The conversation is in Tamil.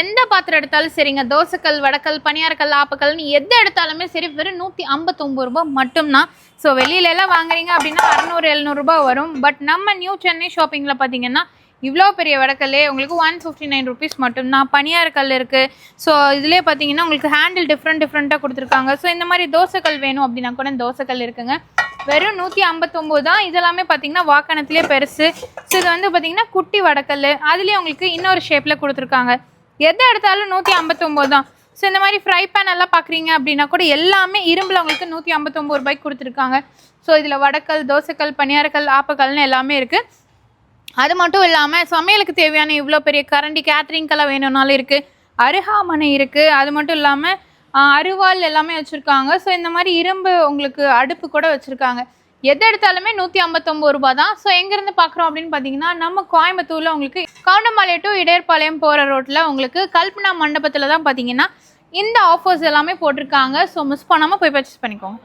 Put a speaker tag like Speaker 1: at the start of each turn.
Speaker 1: எந்த பாத்திரம் எடுத்தாலும் சரிங்க, தோசைக்கல், வடக்கல், பணியாரக்கல், ஆப்பக்கல்னு எது எடுத்தாலுமே சரி வெறும் 159 ரூபாய் மட்டும்தான். ஸோ வெளியிலலாம் வாங்குறீங்க அப்படின்னா 600-700 ரூபாய் வரும். பட் நம்ம நியூ சென்னை ஷாப்பிங்கில் பார்த்தீங்கன்னா இவ்வளோ பெரிய வடக்கல்லே உங்களுக்கு 159 ருபீஸ் மட்டும்தான். பணியாரக்கல் இருக்குது. ஸோ இதுலேயே பார்த்தீங்கன்னா உங்களுக்கு ஹேண்டில் டிஃப்ரெண்ட்டாக கொடுத்துருக்காங்க. ஸோ இந்த மாதிரி தோசைக்கல் வேணும் அப்படின்னா கூட தோசைக்கல் இருக்குங்க. வெறும் 159 தான். இதெல்லாமே பார்த்தீங்கன்னா வாக்கணத்துலேயே பெருசு. ஸோ இது வந்து பார்த்தீங்கன்னா குட்டி வடக்கல், அதுலேயே உங்களுக்கு இன்னொரு ஷேப்பில் கொடுத்துருக்காங்க. எது எடுத்தாலும் 159 தான். ஸோ இந்த மாதிரி ஃப்ரை பேன் எல்லாம் பார்க்குறீங்க அப்படின்னா கூட எல்லாமே இரும்பில் உங்களுக்கு 159 ரூபாய்க்கு கொடுத்துருக்காங்க. ஸோ இதில் வடக்கல், தோசைக்கல், பணியாரக்கல், ஆப்பக்கல்னு எல்லாமே இருக்குது. அது மட்டும் இல்லாமல் சமையலுக்கு தேவையான இவ்வளோ பெரிய கரண்டி, கேட்ரிங்க்கெல்லாம் வேணும்னாலும் இருக்குது. அருகாமனை இருக்குது. அது மட்டும் இல்லாமல் அருவாள் எல்லாமே வச்சுருக்காங்க. ஸோ இந்த மாதிரி இரும்பு உங்களுக்கு அடுப்பு கூட வச்சுருக்காங்க. எது எடுத்தாலுமே 159 ரூபா தான். ஸோ எங்கேருந்து பார்க்குறோம் அப்படின்னு பார்த்தீங்கன்னா நம்ம கோயம்புத்தூரில் உங்களுக்கு கவுண்டம்பாளையம் டு இடையர்பாளையம் போகிற ரோட்டில் உங்களுக்கு கல்பனா மண்டபத்தில் தான் பார்த்தீங்கன்னா இந்த ஆஃபர்ஸ் எல்லாமே போட்டிருக்காங்க. ஸோ மிஸ் பண்ணாமல் போய் பர்ச்சேஸ் பண்ணிக்கோங்க.